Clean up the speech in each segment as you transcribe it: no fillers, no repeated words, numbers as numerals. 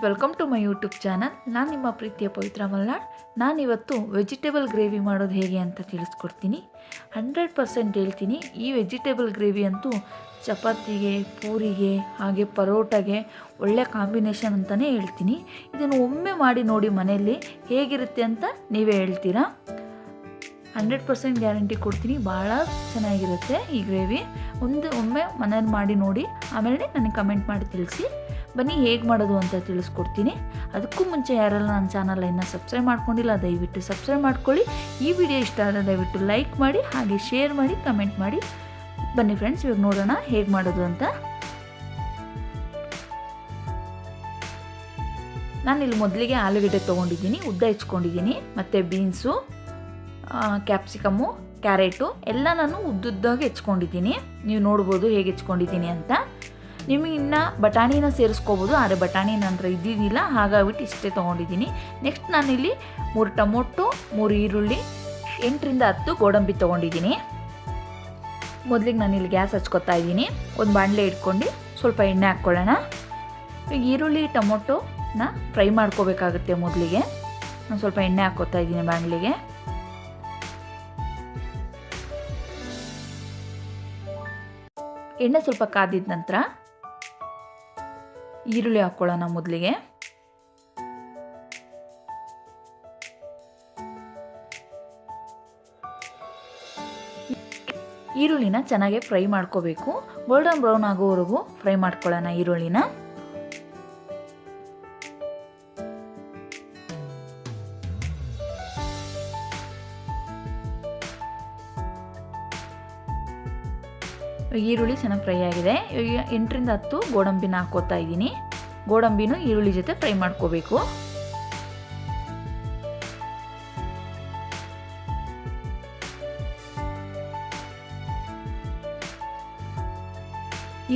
Welcome to my YouTube channel. ನಾನು ನಿಮ್ಮ ಪ್ರೀತಿಯ ಪವಿತ್ರ ಮಲ್ನಾಡ್. ನಾನಿವತ್ತು ವೆಜಿಟೇಬಲ್ ಗ್ರೇವಿ ಮಾಡೋದು ಹೇಗೆ ಅಂತ ತಿಳಿಸ್ಕೊಡ್ತೀನಿ. 100% ಹೇಳ್ತೀನಿ, ಈ ವೆಜಿಟೇಬಲ್ ಗ್ರೇವಿ ಅಂತೂ ಚಪಾತಿಗೆ, ಪೂರಿಗೆ, ಹಾಗೆ ಪರೋಟಾಗೆ ಒಳ್ಳೆ ಕಾಂಬಿನೇಷನ್ ಅಂತಲೇ ಹೇಳ್ತೀನಿ. ಇದನ್ನು ಒಮ್ಮೆ ಮಾಡಿ ನೋಡಿ ಮನೆಯಲ್ಲಿ ಹೇಗಿರುತ್ತೆ ಅಂತ ನೀವೇ ಹೇಳ್ತೀರಾ. 100% ಗ್ಯಾರಂಟಿ ಕೊಡ್ತೀನಿ, ಭಾಳ ಚೆನ್ನಾಗಿರುತ್ತೆ ಈ ಗ್ರೇವಿ. ಒಮ್ಮೆ ಮನೇಲಿ ಮಾಡಿ ನೋಡಿ, ಆಮೇಲೆ ನನಗೆ ಕಮೆಂಟ್ ಮಾಡಿ ತಿಳಿಸಿ. ಬನ್ನಿ ಹೇಗೆ ಮಾಡೋದು ಅಂತ ತಿಳಿಸ್ಕೊಡ್ತೀನಿ. ಅದಕ್ಕೂ ಮುಂಚೆ ಯಾರೆಲ್ಲ ನನ್ನ ಚಾನಲ್ ಇನ್ನೂ ಸಬ್ಸ್ಕ್ರೈಬ್ ಮಾಡ್ಕೊಂಡಿಲ್ಲ ದಯವಿಟ್ಟು ಸಬ್ಸ್ಕ್ರೈಬ್ ಮಾಡ್ಕೊಳ್ಳಿ. ಈ ವಿಡಿಯೋ ಇಷ್ಟ ಆದರೆ ದಯವಿಟ್ಟು ಲೈಕ್ ಮಾಡಿ, ಹಾಗೆ ಶೇರ್ ಮಾಡಿ, ಕಮೆಂಟ್ ಮಾಡಿ. ಬನ್ನಿ ಫ್ರೆಂಡ್ಸ್, ಇವಾಗ ನೋಡೋಣ ಹೇಗೆ ಮಾಡೋದು ಅಂತ. ನಾನಿಲ್ಲಿ ಮೊದಲಿಗೆ ಆಲೂಗಡ್ಡೆ ತೊಗೊಂಡಿದ್ದೀನಿ, ಉದ್ದ ಹೆಚ್ಕೊಂಡಿದ್ದೀನಿ, ಮತ್ತು ಬೀನ್ಸು, ಕ್ಯಾಪ್ಸಿಕಮ್ಮು, ಕ್ಯಾರೆಟು ಎಲ್ಲ ನಾನು ಉದ್ದುದ್ದಾಗಿ ಹೆಚ್ಕೊಂಡಿದ್ದೀನಿ. ನೀವು ನೋಡ್ಬೋದು ಹೇಗೆ ಹೆಚ್ಕೊಂಡಿದ್ದೀನಿ ಅಂತ. ನಿಮಗೆ ಇನ್ನು ಬಟಾಣಿನ ಸೇರಿಸ್ಕೋಬೋದು, ಆದರೆ ಬಟಾಣಿ ನಂತರ ಇದ್ದಿದ್ದಿಲ್ಲ, ಹಾಗಾಗ್ಬಿಟ್ಟು ಇಷ್ಟೇ ತೊಗೊಂಡಿದ್ದೀನಿ. ನೆಕ್ಸ್ಟ್ ನಾನಿಲ್ಲಿ 3 ಟೊಮೊಟೊ, 3 ಈರುಳ್ಳಿ, 8ರಿಂದ 10 ಗೋಡಂಬಿ ತೊಗೊಂಡಿದ್ದೀನಿ. ಮೊದಲಿಗೆ ನಾನಿಲ್ಲಿ ಗ್ಯಾಸ್ ಹಚ್ಕೊತಾ ಇದ್ದೀನಿ. ಒಂದು ಬಾಣಲೆ ಇಟ್ಕೊಂಡು ಸ್ವಲ್ಪ ಎಣ್ಣೆ ಹಾಕ್ಕೊಳ್ಳೋಣ. ಈಗ ಈರುಳ್ಳಿ ಟೊಮೊಟೊನ ಫ್ರೈ ಮಾಡ್ಕೋಬೇಕಾಗುತ್ತೆ. ಮೊದಲಿಗೆ ನಾನು ಸ್ವಲ್ಪ ಎಣ್ಣೆ ಹಾಕ್ಕೋತಾ ಇದ್ದೀನಿ ಬಾಣಲೆಗೆ. ಎಣ್ಣೆ ಸ್ವಲ್ಪ ಕಾದಿದ ನಂತರ ಈರುಳ್ಳಿ ಹಾಕ್ಕೊಳ್ಳೋಣ. ಮೊದಲಿಗೆ ಈರುಳ್ಳಿನ ಚೆನ್ನಾಗಿ ಫ್ರೈ ಮಾಡ್ಕೋಬೇಕು. ಗೋಲ್ಡನ್ ಬ್ರೌನ್ ಆಗೋವರೆಗೂ ಫ್ರೈ ಮಾಡ್ಕೊಳ್ಳೋಣ ಈರುಳ್ಳಿನ. ಈರುಳ್ಳಿ ಚೆನ್ನಾಗಿ ಫ್ರೈ ಆಗಿದೆ. ಈಗ 8ರಿಂದ 10 ಗೋಡಂಬಿನ ಹಾಕೋತಾ ಇದ್ದೀನಿ. ಗೋಡಂಬಿನೂ ಈರುಳ್ಳಿ ಜೊತೆ ಫ್ರೈ ಮಾಡ್ಕೋಬೇಕು.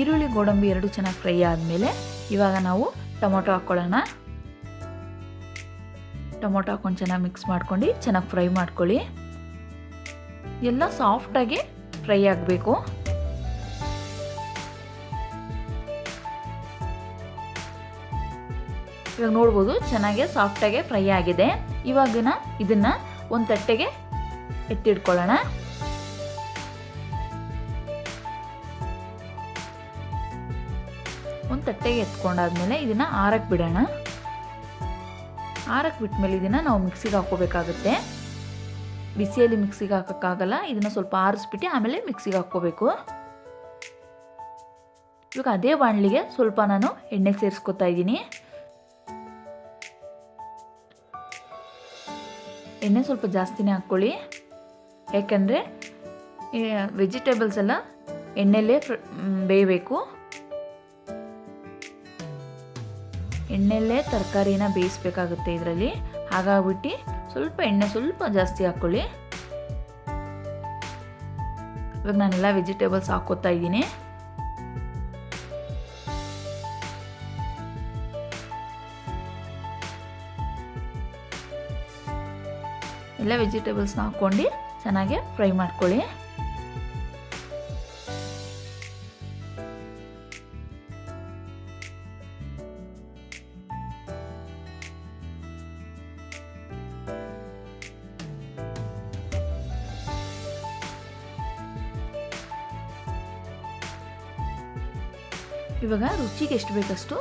ಈರುಳ್ಳಿ ಗೋಡಂಬಿ ಎರಡು ಚೆನ್ನಾಗಿ ಫ್ರೈ ಆದಮೇಲೆ ಇವಾಗ ನಾವು ಟೊಮೊಟೊ ಹಾಕ್ಕೊಳ್ಳೋಣ. ಟೊಮೊಟೊ ಹಾಕ್ಕೊಂಡು ಚೆನ್ನಾಗಿ ಮಿಕ್ಸ್ ಮಾಡ್ಕೊಂಡು ಚೆನ್ನಾಗಿ ಫ್ರೈ ಮಾಡ್ಕೊಳ್ಳಿ. ಎಲ್ಲ ಸಾಫ್ಟಾಗಿ ಫ್ರೈ ಆಗಬೇಕು. ಇವಾಗ ನೋಡ್ಬೋದು ಚೆನ್ನಾಗಿ ಸಾಫ್ಟಾಗಿ ಫ್ರೈ ಆಗಿದೆ. ಇವಾಗ ಇದನ್ನು ಒಂದು ತಟ್ಟೆಗೆ ಎತ್ತಿಡ್ಕೊಳ್ಳೋಣ. ಒಂದು ತಟ್ಟೆಗೆ ಎತ್ಕೊಂಡಾದ್ಮೇಲೆ ಇದನ್ನು ಆರಕ್ಕೆ ಬಿಡೋಣ. ಆರಕ್ಕೆ ಬಿಟ್ಮೇಲೆ ಇದನ್ನು ನಾವು ಮಿಕ್ಸಿಗೆ ಹಾಕ್ಕೋಬೇಕಾಗುತ್ತೆ. ಬಿಸಿಯಲ್ಲಿ ಮಿಕ್ಸಿಗೆ ಹಾಕೋಕ್ಕಾಗಲ್ಲ, ಇದನ್ನು ಸ್ವಲ್ಪ ಆರಿಸ್ಬಿಟ್ಟು ಆಮೇಲೆ ಮಿಕ್ಸಿಗೆ ಹಾಕ್ಕೋಬೇಕು. ಇವಾಗ ಅದೇ ಬಾಣಲಿಗೆ ಸ್ವಲ್ಪ ನಾನು ಎಣ್ಣೆ ಸೇರಿಸ್ಕೊತಾ ಇದ್ದೀನಿ. ಎಣ್ಣೆ ಸ್ವಲ್ಪ ಜಾಸ್ತಿನೇ ಹಾಕ್ಕೊಳ್ಳಿ, ಯಾಕಂದರೆ ವೆಜಿಟೇಬಲ್ಸ್ ಎಲ್ಲ ಎಣ್ಣೆಲೇ ಬೇಯಬೇಕು. ಎಣ್ಣೆಲ್ಲೇ ತರಕಾರಿನ ಬೇಯಿಸ್ಬೇಕಾಗುತ್ತೆ ಇದರಲ್ಲಿ. ಹಾಗಾಗ್ಬಿಟ್ಟು ಸ್ವಲ್ಪ ಎಣ್ಣೆ ಸ್ವಲ್ಪ ಜಾಸ್ತಿ ಹಾಕ್ಕೊಳ್ಳಿ. ಇವಾಗ ನಾನೆಲ್ಲ ವೆಜಿಟೇಬಲ್ಸ್ ಹಾಕೋತಾ ಇದ್ದೀನಿ. ಎಲ್ಲ ವೆಜಿಟೇಬಲ್ಸ್ನ ಹಾಕ್ಕೊಂಡು ಚೆನ್ನಾಗಿ ಫ್ರೈ ಮಾಡ್ಕೊಳ್ಳಿ. ಇವಾಗ ರುಚಿಗೆ ಎಷ್ಟು ಬೇಕಷ್ಟು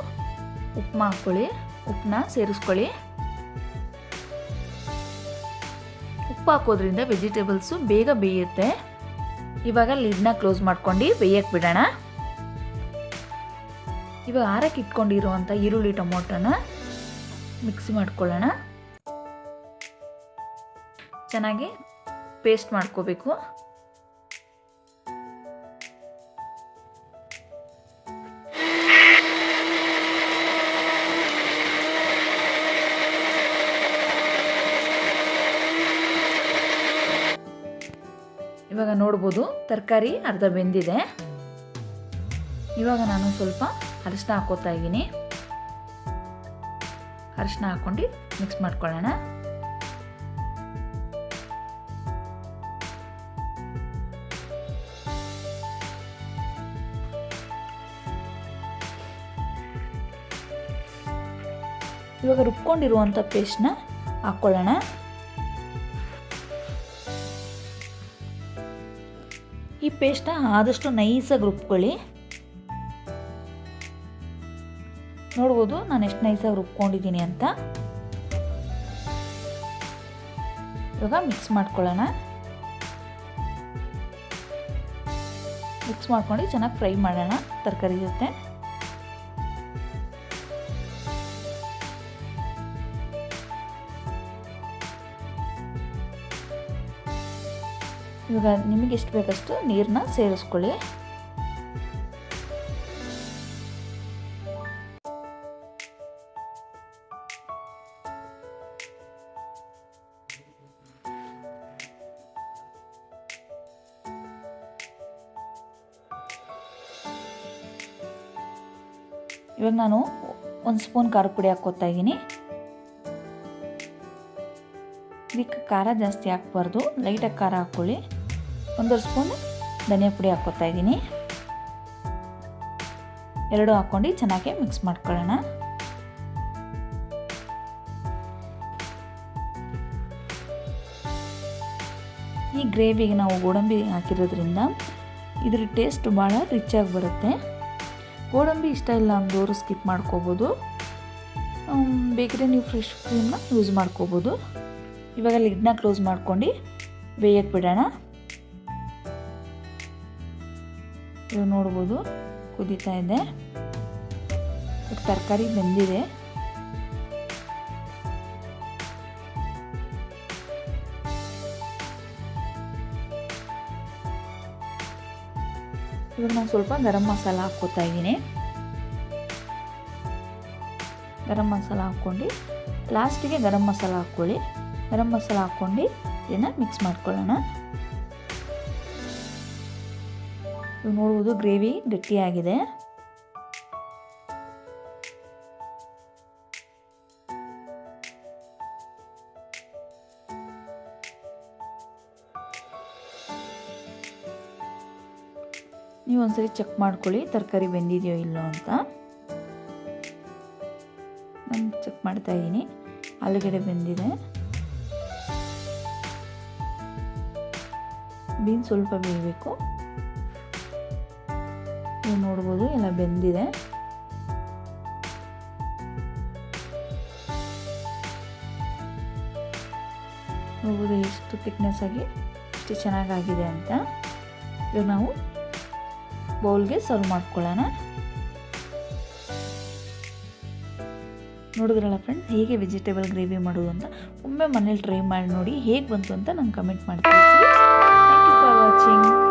ಉಪ್ಪು ಹಾಕ್ಕೊಳ್ಳಿ. ಉಪ್ಪನ್ನ ಸೇರಿಸ್ಕೊಳ್ಳಿ. ಉಪ್ಪು ಹಾಕೋದ್ರಿಂದ ವೆಜಿಟೇಬಲ್ಸು ಬೇಗ ಬೇಯುತ್ತೆ. ಇವಾಗ ಲಿಡ್ನ ಕ್ಲೋಸ್ ಮಾಡ್ಕೊಂಡು ಬೇಯಕ್ಕೆ ಬಿಡೋಣ. ಇವಾಗ ಆರಕ್ಕೆ ಇಟ್ಕೊಂಡಿರುವಂಥ ಈರುಳ್ಳಿ ಟೊಮೊಟೊನ ಮಿಕ್ಸಿ ಮಾಡ್ಕೊಳ್ಳೋಣ. ಚೆನ್ನಾಗಿ ಪೇಸ್ಟ್ ಮಾಡ್ಕೋಬೇಕು. ಇವಾಗ ನೋಡ್ಬೋದು ತರಕಾರಿ ಅರ್ಧ ಬೆಂದಿದೆ. ಇವಾಗ ನಾನು ಸ್ವಲ್ಪ ಅರಿಶಿನ ಹಾಕೋತಾ ಇದ್ದೀನಿ. ಅರಿಶಿನ ಹಾಕೊಂಡು ಮಿಕ್ಸ್ ಮಾಡ್ಕೊಳ್ಳೋಣ. ಇವಾಗ ರುಬ್ಕೊಂಡಿರುವಂಥ ಪೇಸ್ಟ್ನ ಹಾಕ್ಕೊಳ್ಳೋಣ. ಈ ಪೇಸ್ಟ್ನ ಆದಷ್ಟು ನೈಸಾಗಿ ರುಬ್ಕೊಳ್ಳಿ. ನೋಡ್ಬೋದು ನಾನು ಎಷ್ಟು ನೈಸಾಗಿ ರುಬ್ಕೊಂಡಿದ್ದೀನಿ ಅಂತ. ಇವಾಗ ಮಿಕ್ಸ್ ಮಾಡ್ಕೊಳ್ಳೋಣ. ಮಿಕ್ಸ್ ಮಾಡ್ಕೊಂಡು ಚೆನ್ನಾಗಿ ಫ್ರೈ ಮಾಡೋಣ ತರಕಾರಿ ಜೊತೆ. ಇವಾಗ ನಿಮಗೆ ಎಷ್ಟು ಬೇಕಷ್ಟು ನೀರನ್ನ ಸೇರಿಸ್ಕೊಳ್ಳಿ. ಇವಾಗ ನಾನು 1 ಸ್ಪೂನ್ ಖಾರದ ಪುಡಿ ಹಾಕ್ಕೊತಾ ಇದ್ದೀನಿ. ಇದಕ್ಕೆ ಖಾರ ಜಾಸ್ತಿ ಹಾಕಬಾರ್ದು, ಲೈಟಾಗಿ ಖಾರ ಹಾಕ್ಕೊಳ್ಳಿ. 1.5 ಸ್ಪೂನ್ ಧನಿಯಾ ಪುಡಿ ಹಾಕ್ಕೊತಾ ಇದ್ದೀನಿ. ಎರಡು ಹಾಕ್ಕೊಂಡು ಚೆನ್ನಾಗಿ ಮಿಕ್ಸ್ ಮಾಡ್ಕೊಳ್ಳೋಣ. ಈ ಗ್ರೇವಿಗೆ ನಾವು ಗೋಡಂಬಿ ಹಾಕಿರೋದ್ರಿಂದ ಇದ್ರ ಟೇಸ್ಟ್ ಭಾಳ ರಿಚ್ ಆಗಿ ಬರುತ್ತೆ. ಗೋಡಂಬಿ ಇಷ್ಟ ಇಲ್ಲ ಅಂದವರು ಸ್ಕಿಪ್ ಮಾಡ್ಕೋಬೋದು. ಬೇಕಿದ್ರೆ ನೀವು ಫ್ರೆಶ್ ಕ್ರೀಮ್ನ ಯೂಸ್ ಮಾಡ್ಕೋಬೋದು. ಇವಾಗ ಲಿಡ್ನ ಕ್ಲೋಸ್ ಮಾಡ್ಕೊಂಡು ಬೇಯಕ್ಕೆ ಬಿಡೋಣ. ಇವಾಗ ನೋಡ್ಬೋದು ಕುದೀತಾ ಇದೆ. ತರಕಾರಿ ಬೆಂದಿದೆ. ಇವಾಗ ನಾನು ಸ್ವಲ್ಪ ಗರಂ ಮಸಾಲ ಹಾಕ್ಕೋತಾ ಇದ್ದೀನಿ. ಗರಂ ಮಸಾಲ ಹಾಕ್ಕೊಂಡು ಲಾಸ್ಟಿಗೆ ಗರಂ ಮಸಾಲ ಹಾಕ್ಕೊಳ್ಳಿ. ಗರಂ ಮಸಾಲ ಹಾಕ್ಕೊಂಡು ಇದನ್ನು ಮಿಕ್ಸ್ ಮಾಡ್ಕೊಳ್ಳೋಣ. ಇವಾಗ ನೋಡ್ಬೋದು ಗ್ರೇವಿ ಗಟ್ಟಿಯಾಗಿದೆ. ನೀವು ಒಂದ್ಸರಿ ಚೆಕ್ ಮಾಡ್ಕೊಳ್ಳಿ ತರಕಾರಿ ಬೆಂದಿದೆಯೋ ಇಲ್ಲೋ ಅಂತ. ನಾನು ಚೆಕ್ ಮಾಡ್ತಾ ಇದ್ದೀನಿ. ಆಲೂಗಡ್ಡೆ ಬೆಂದಿದೆ, ಬೀನ್ಸ್ ಸ್ವಲ್ಪ ಬೇಯಬೇಕು. ನೀವು ನೋಡ್ಬೋದು ಎಲ್ಲ ಬೆಂದಿದೆ. ನೋಡ್ಬೋದು ಎಷ್ಟು ಥಿಕ್ನೆಸ್ ಆಗಿ ಎಷ್ಟು ಚೆನ್ನಾಗಾಗಿದೆ ಅಂತ. ಇವಾಗ ನಾವು ಬೌಲ್ಗೆ ಸರ್ವ್ ಮಾಡ್ಕೊಳ್ಳೋಣ. ನೋಡಿದ್ರಲ್ಲ ಫ್ರೆಂಡ್ಸ್, ಹೇಗೆ ವೆಜಿಟೇಬಲ್ ಗ್ರೇವಿ ಮಾಡೋದು ಅಂತ. ಒಮ್ಮೆ ಮನೇಲಿ ಟ್ರೈ ಮಾಡಿ ನೋಡಿ, ಹೇಗೆ ಬಂತು ಅಂತ ನಂಗೆ ಕಮೆಂಟ್ ಮಾಡಿ ತಿಳಿಸಿ. Thank you for watching.